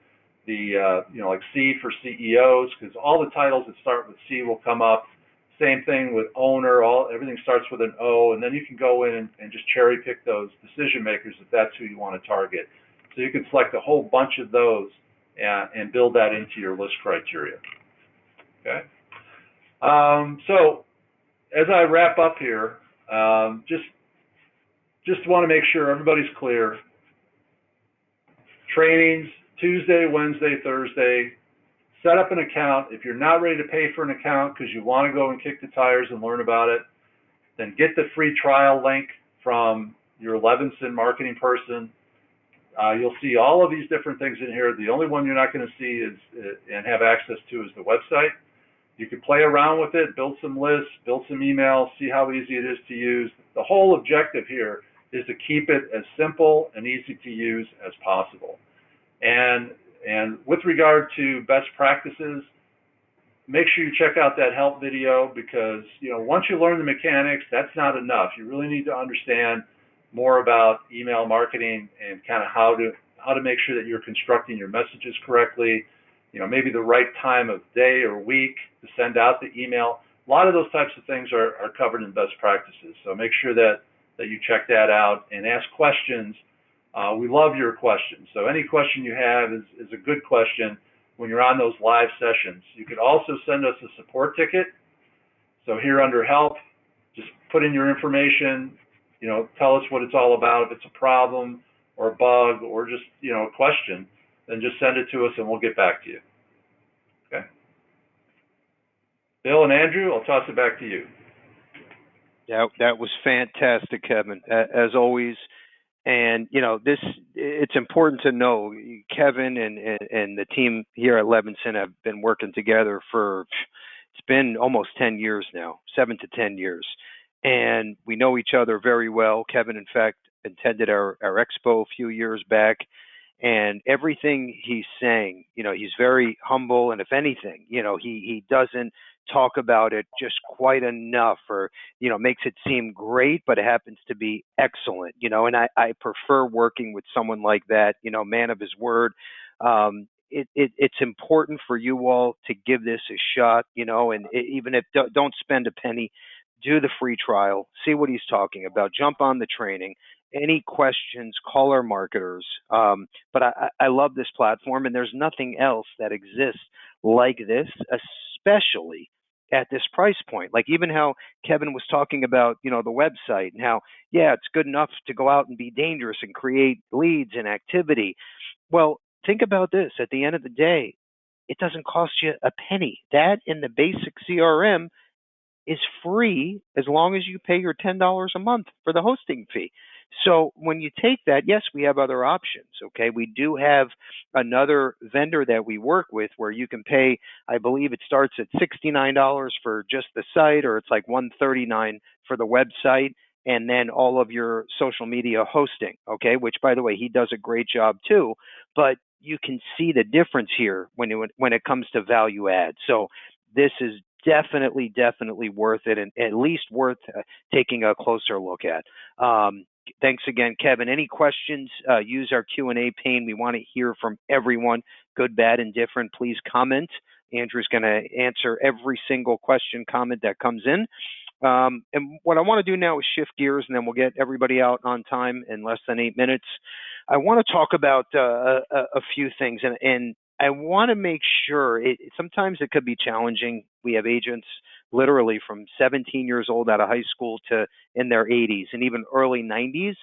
the, like C for CEOs, because all the titles that start with C will come up. Same thing with owner. Everything starts with an O, and then you can go in and just cherry pick those decision makers if that's who you want to target. So you can select a whole bunch of those and build that into your list criteria. Okay. So as I wrap up here, just want to make sure everybody's clear. Trainings Tuesday, Wednesday, Thursday. Set up an account. If you're not ready to pay for an account because you want to go and kick the tires and learn about it, then get the free trial link from your Levinson marketing person. You'll see all of these different things in here. The only one you're not going to see and have access to is the website. You can play around with it, build some lists, build some emails, see how easy it is to use. The whole objective here is to keep it as simple and easy to use as possible. And with regard to best practices, make sure you check out that help video, because once you learn the mechanics, that's not enough. You really need to understand more about email marketing and kind of how to make sure that you're constructing your messages correctly. Maybe the right time of day or week to send out the email. A lot of those types of things are covered in best practices. So make sure that you check that out and ask questions. We love your questions. So any question you have is a good question when you're on those live sessions. You could also send us a support ticket. So here under help, just put in your information, tell us what it's all about. If it's a problem or a bug or just, a question, then just send it to us and we'll get back to you. Okay. Bill and Andrew, I'll toss it back to you. That was fantastic, Kevin, as always. And it's important to know Kevin and the team here at Levinson have been working together it's been almost 10 years now, 7 to 10 years, and we know each other very well. Kevin, in fact, attended our expo a few years back, and everything he's saying, he's very humble, and if anything, he doesn't talk about it just quite enough, or makes it seem great, but it happens to be excellent, and I prefer working with someone like that, man of his word. It's important for you all to give this a shot, and even if don't spend a penny, do the free trial, see what he's talking about, jump on the training. Any questions, call our marketers. But I love this platform, and there's nothing else that exists like this, especially at this price point. Like even how Kevin was talking about, the website, and how, it's good enough to go out and be dangerous and create leads and activity. Well, think about this. At the end of the day, it doesn't cost you a penny. That in the basic CRM is free as long as you pay your $10 a month for the hosting fee. So when you take that, yes, we have other options. Okay, we do have another vendor that we work with where you can pay, I believe it starts at $69 for just the site, or it's like $139 for the website, and then all of your social media hosting. Okay, which by the way, he does a great job too. But you can see the difference here when it comes to value add. So this is definitely worth it, and at least worth taking a closer look at. Thanks again, Kevin. Any questions? Use our Q&A pane. We want to hear from everyone, good, bad, and different. Please comment. Andrew's going to answer every single question, comment that comes in. And what I want to do now is shift gears, and then we'll get everybody out on time in less than 8 minutes. I want to talk about a few things, and I want to make sure, sometimes it could be challenging. We have agents literally from 17 years old out of high school to in their 80s and even early 90s.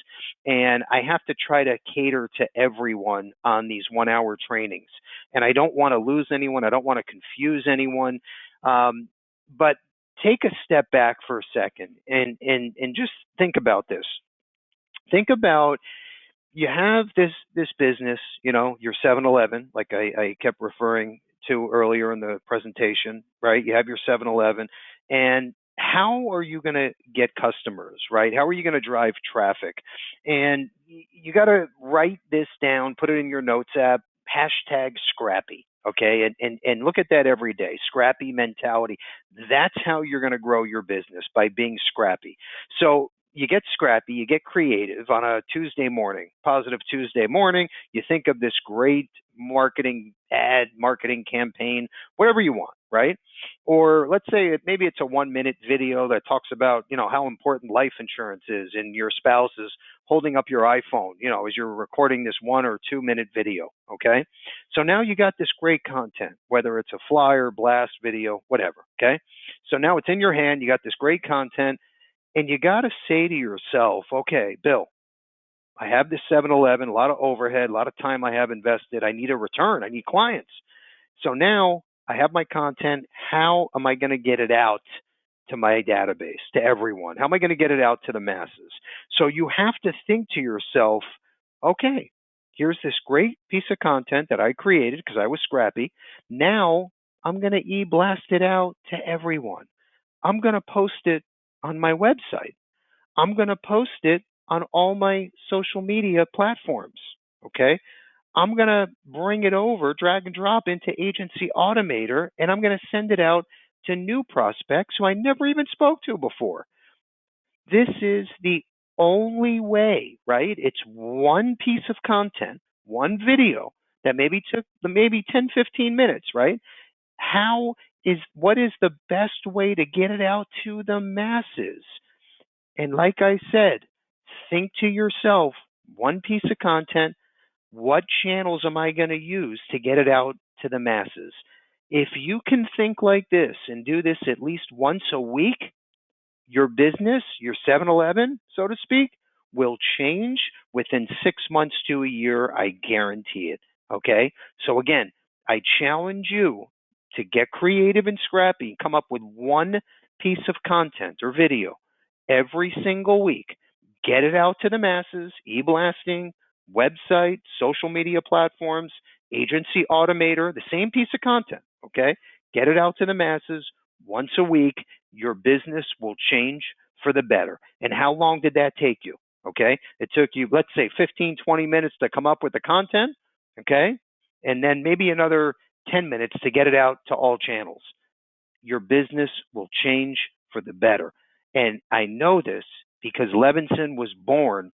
And I have to try to cater to everyone on these 1-hour trainings. And I don't want to lose anyone. I don't want to confuse anyone. But take a step back for a second and just think about this. Think about, you have this business, your 7-Eleven, like I kept referring to earlier in the presentation, right? You have your 7-Eleven, and how are you going to get customers, right? How are you going to drive traffic? And you got to write this down, put it in your notes app, #Scrappy, okay? And look at that every day, scrappy mentality. That's how you're going to grow your business, by being scrappy. So you get scrappy, you get creative on a Tuesday morning, positive Tuesday morning. You think of this great marketing campaign, whatever you want, right? Or let's say maybe it's a 1 minute video that talks about, how important life insurance is, and your spouse is holding up your iPhone, as you're recording this 1 or 2 minute video. Okay. So now you got this great content, whether it's a flyer, blast, video, whatever. Okay. So now it's in your hand. You got this great content, and you got to say to yourself, okay, Bill, I have this 7-Eleven, a lot of overhead, a lot of time I have invested. I need a return. I need clients. So now I have my content. How am I going to get it out to my database, to everyone? How am I going to get it out to the masses? So you have to think to yourself, okay, here's this great piece of content that I created because I was scrappy. Now I'm going to e-blast it out to everyone. I'm going to post it on my website. I'm going to post it on all my social media platforms. Okay. I'm going to bring it over, drag and drop into Agency Automator, and I'm going to send it out to new prospects who I never even spoke to before. This is the only way, right? It's one piece of content, one video that maybe took 10, 15 minutes, right? What is the best way to get it out to the masses? And like I said, think to yourself, one piece of content, what channels am I going to use to get it out to the masses? If you can think like this and do this at least once a week, your business, your 7-Eleven, so to speak, will change within 6 months to a year. I guarantee it. Okay. So again, I challenge you to get creative and scrappy, come up with one piece of content or video every single week. Get it out to the masses, e-blasting, website, social media platforms, Agency Automator, the same piece of content. Okay. Get it out to the masses once a week. Your business will change for the better. And how long did that take you? Okay. It took you, let's say, 15, 20 minutes to come up with the content. Okay. And then maybe another 10 minutes to get it out to all channels. Your business will change for the better. And I know this because Levinson was born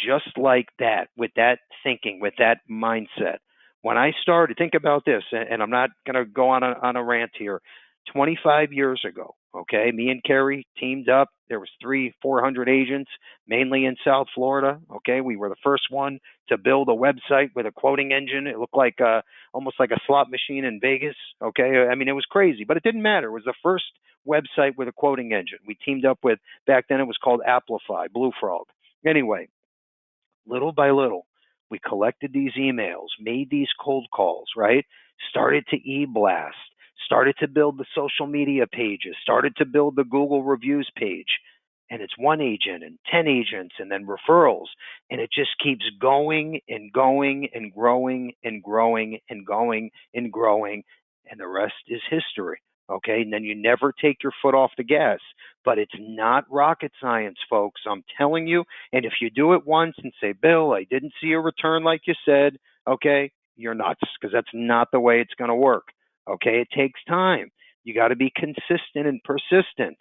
just like that, with that thinking, with that mindset. When I started, think about this, and I'm not going to go on a rant here. 25 years ago, okay, me and Kerry teamed up. There was 400 agents, mainly in South Florida. Okay, we were the first one to build a website with a quoting engine. It looked like almost like a slot machine in Vegas. Okay, I mean, it was crazy, but it didn't matter. It was the first website with a quoting engine. We teamed up with, back then it was called Amplify, Blue Frog. Anyway, little by little, we collected these emails, made these cold calls, right? Started to e-blast, started to build the social media pages, started to build the Google reviews page. And it's one agent and 10 agents and then referrals. And it just keeps going and going and growing and growing and going and growing. And the rest is history. Okay. And then you never take your foot off the gas. But it's not rocket science, folks. I'm telling you. And if you do it once and say, Bill, I didn't see a return like you said, okay, you're nuts, because that's not the way it's going to work. Okay. It takes time. You got to be consistent and persistent.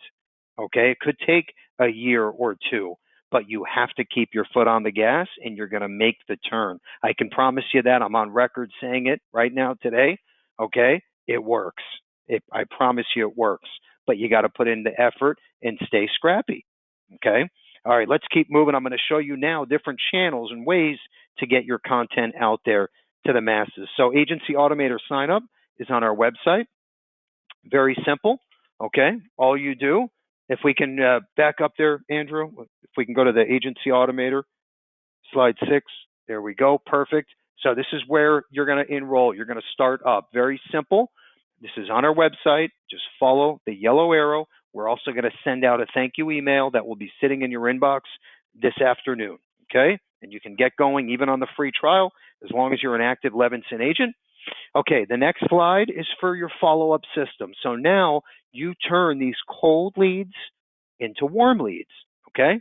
Okay. It could take a year or two, but you have to keep your foot on the gas and you're going to make the turn. I can promise you that. I'm on record saying it right now today. Okay. It works. I promise you it works, but you got to put in the effort and stay scrappy. Okay. All right. Let's keep moving. I'm going to show you now different channels and ways to get your content out there to the masses. So Agency Automator sign up is on our website. Very simple. Okay. All you do, if we can back up there, Andrew, if we can go to the Agency Automator, slide 6. There we go. Perfect. So this is where you're going to enroll. You're going to start up. Very simple. This is on our website. Just follow the yellow arrow. We're also going to send out a thank you email that will be sitting in your inbox this afternoon. Okay. And you can get going even on the free trial as long as you're an active Levinson agent. Okay, the next slide is for your follow-up system. So now you turn these cold leads into warm leads, okay?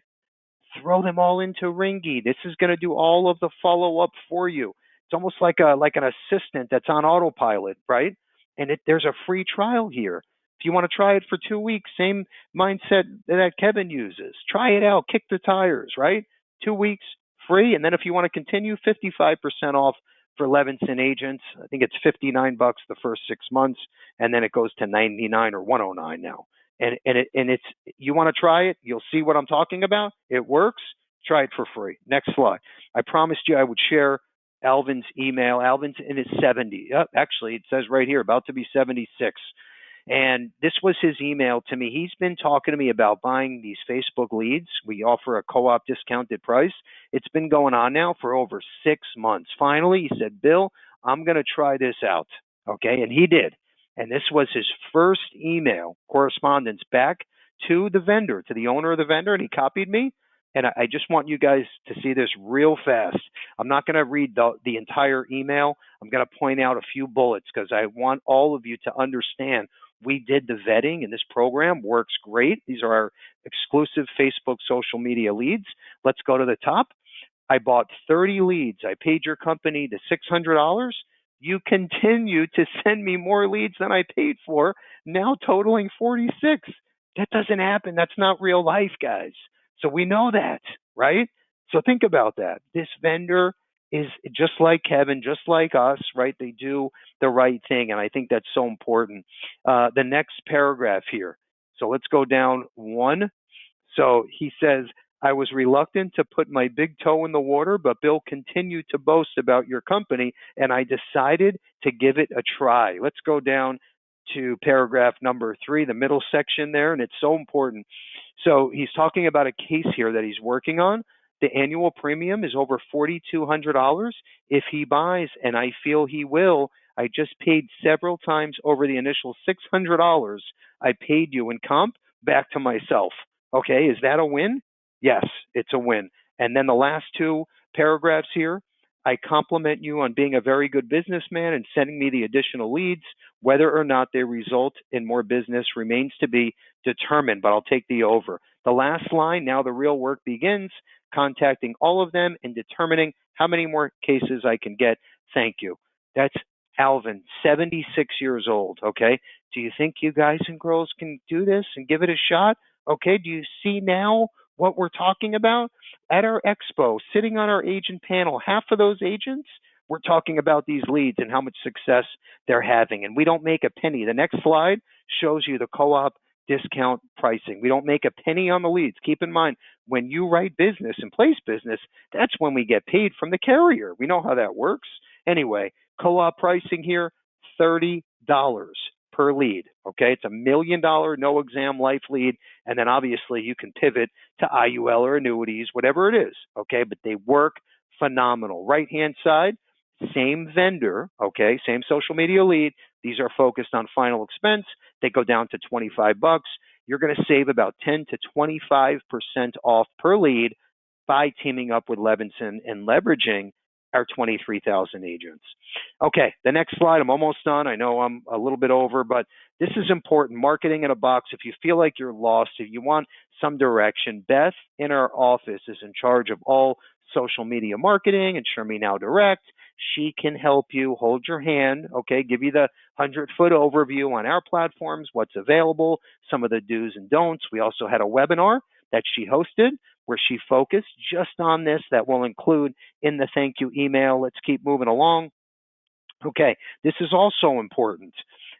Throw them all into Ringy. This is going to do all of the follow-up for you. It's almost like an assistant that's on autopilot, right? And there's a free trial here. If you want to try it for 2 weeks, same mindset that Kevin uses. Try it out. Kick the tires, right? 2 weeks free. And then if you want to continue, 55% off for Levinson agents. I think it's $59 the first 6 months, and then it goes to 99 or 109 now. And it's, you want to try it, you'll see what I'm talking about. It works. Try it for free. Next slide. I promised you I would share Alvin's email. Alvin's in his 70s. Actually, it says right here, about to be 76. And this was his email to me. He's been talking to me about buying these Facebook leads. We offer a co-op discounted price. It's been going on now for over 6 months. Finally, he said, Bill, I'm going to try this out. Okay, and he did. And this was his first email correspondence back to the vendor, to the owner of the vendor, and he copied me. And I just want you guys to see this real fast. I'm not going to read the entire email. I'm going to point out a few bullets because I want all of you to understand we did the vetting, and this program works great. These are our exclusive Facebook social media leads. Let's go to the top. I bought 30 leads. I paid your company the $600. You continue to send me more leads than I paid for, now totaling 46. That doesn't happen. That's not real life, guys. So we know that, right? So think about that. This vendor is just like Kevin, just like us, right? They do the right thing, and I think that's so important. The next paragraph here. So let's go down one. So he says, I was reluctant to put my big toe in the water, but Bill continued to boast about your company, and I decided to give it a try. Let's go down to paragraph number 3, the middle section there, and it's so important. So he's talking about a case here that he's working on. The annual premium is over $4,200 if he buys, and I feel he will. I just paid several times over the initial $600 I paid you in comp back to myself. Okay, is that a win? Yes, it's a win. And then the last 2 paragraphs here, I compliment you on being a very good businessman and sending me the additional leads. Whether or not they result in more business remains to be determined, but I'll take the over. The last line, now the real work begins, contacting all of them and determining how many more cases I can get. Thank you. That's Alvin, 76 years old, okay? Do you think you guys and girls can do this and give it a shot? Okay, do you see now what we're talking about? At our expo, sitting on our agent panel, half of those agents, we're talking about these leads and how much success they're having. And we don't make a penny. The next slide shows you the co-op discount pricing. We don't make a penny on the leads. Keep in mind, when you write business and place business, that's when we get paid from the carrier. We know how that works. Anyway, co-op pricing here, $30 per lead. Okay, it's $1 million no exam life lead, and then obviously you can pivot to IUL or annuities, whatever it is. Okay, but they work phenomenal. Right hand side, same vendor. Okay, same social media lead. These are focused on final expense. They go down to $25. You're going to save about 10 to 25% off per lead by teaming up with Levinson and leveraging our 23,000 agents. Okay, the next slide. I'm almost done. I know I'm a little bit over, but this is important. Marketing in a box. If you feel like you're lost, if you want some direction, Beth in our office is in charge of all social media marketing and Show Me Now Direct. She can help you, hold your hand, okay, give you the 100-foot overview on our platforms, what's available, some of the do's and don'ts. We also had a webinar that she hosted where she focused just on this that will include in the thank you email. Let's keep moving along. Okay, this is also important.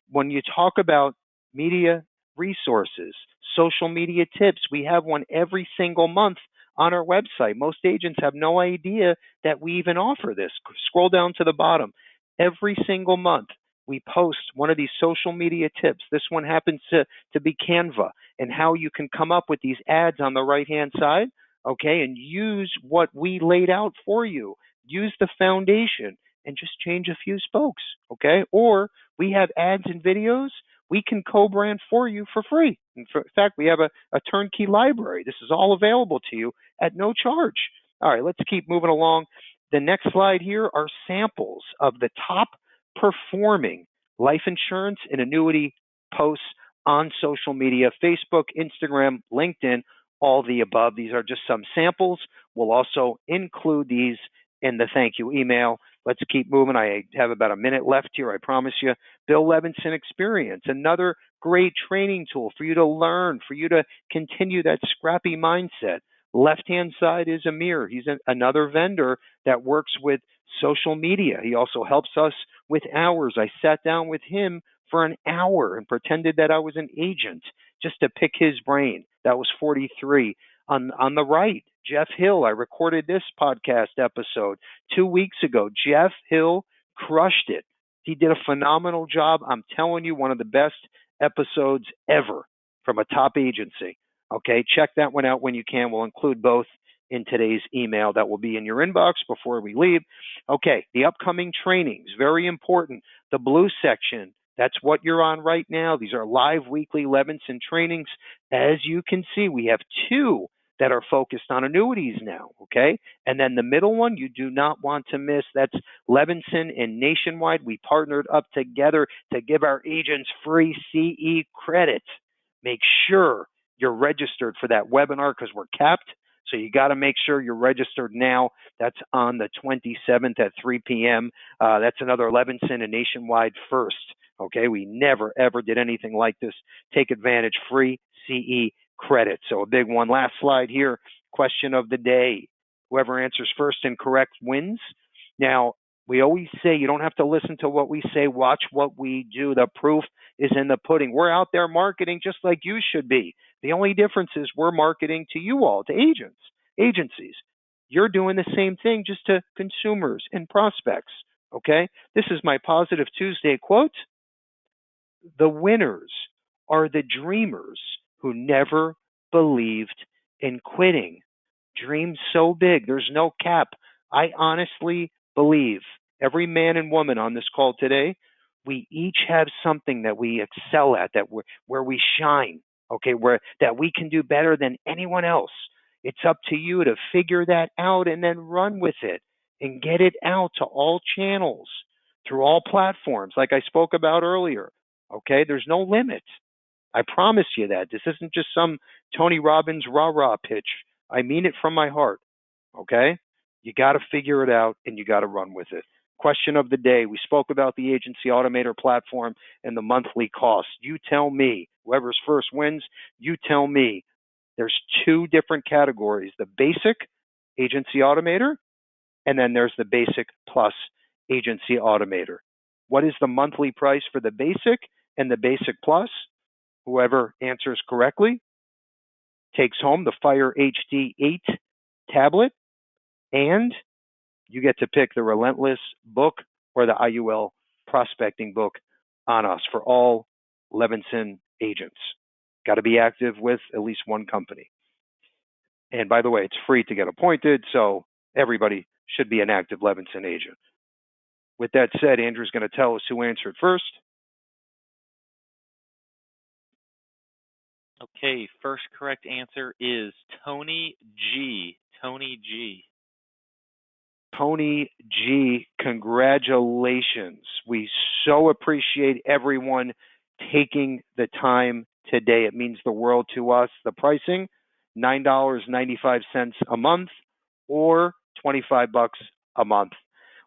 When you talk about media resources, social media tips, we have one every single month on our website. Most agents have no idea that we even offer this. Scroll down to the bottom. Every single month, we post one of these social media tips. This one happens to be Canva and how you can come up with these ads on the right-hand side, okay, and use what we laid out for you. Use the foundation and just change a few spokes, okay? Or we have ads and videos we can co-brand for you for free. In fact, we have a turnkey library. This is all available to you at no charge. All right, let's keep moving along. The next slide here are samples of the top performing life insurance and annuity posts on social media, Facebook, Instagram, LinkedIn, all the above. These are just some samples. We'll also include these in the thank you email. Let's keep moving. I have about a minute left here, I promise you. Bill Levinson Experience, another great training tool for you to learn, for you to continue that scrappy mindset. Left-hand side is Amir. He's another vendor that works with social media. He also helps us with hours. I sat down with him for an hour and pretended that I was an agent just to pick his brain. That was 43. On the right, Jeff Hill. I recorded this podcast episode 2 weeks ago. Jeff Hill crushed it. He did a phenomenal job. I'm telling you, one of the best episodes ever from a top agency. Okay, check that one out when you can. We'll include both in today's email that will be in your inbox before we leave. Okay, the upcoming trainings, very important. The blue section, that's what you're on right now. These are live weekly Levinson trainings. As you can see, we have two that are focused on annuities now, okay? And then the middle one you do not want to miss. That's Levinson and Nationwide. We partnered up together to give our agents free CE credits. Make sure you're registered for that webinar because we're capped. So you got to make sure you're registered now. That's on the 27th at 3 p.m. That's another Levinson and Nationwide first. Okay, we never, ever did anything like this. Take advantage, free CE credit. So a big one. Last slide here, question of the day. Whoever answers first and correct wins. Now, we always say you don't have to listen to what we say, watch what we do. The proof is in the pudding. We're out there marketing just like you should be. The only difference is we're marketing to you all, to agents, agencies. You're doing the same thing just to consumers and prospects, okay? This is my Positive Tuesday quote. The winners are the dreamers who never believed in quitting. Dream so big, there's no cap. I honestly believe every man and woman on this call today, we each have something that we excel at, where we shine, okay, where that we can do better than anyone else. It's up to you to figure that out and then run with it and get it out to all channels, through all platforms, like I spoke about earlier. Okay, there's no limit. I promise you that. This isn't just some Tony Robbins rah-rah pitch. I mean it from my heart. Okay? You got to figure it out and you got to run with it. Question of the day. We spoke about the agency automator platform and the monthly cost. You tell me. Whoever's first wins, you tell me. There's two different categories. The basic agency automator, and then there's the basic plus agency automator. What is the monthly price for the basic and the basic plus? Whoever answers correctly takes home the Fire HD 8 tablet, and you get to pick the Relentless book or the IUL prospecting book on us for all Levinson agents. Got to be active with at least one company. And by the way, it's free to get appointed, so everybody should be an active Levinson agent. With that said, Andrew's going to tell us who answered first. Okay, first correct answer is Tony G. Tony G. Tony G, congratulations. We so appreciate everyone taking the time today. It means the world to us. The pricing, $9.95 a month or $25 a month.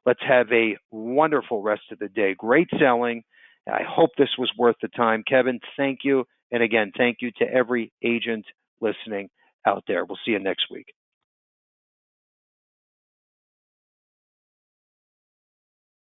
Let's have a wonderful rest of the day. Great selling. I hope this was worth the time. Kevin, thank you. And again, thank you to every agent listening out there. We'll see you next week.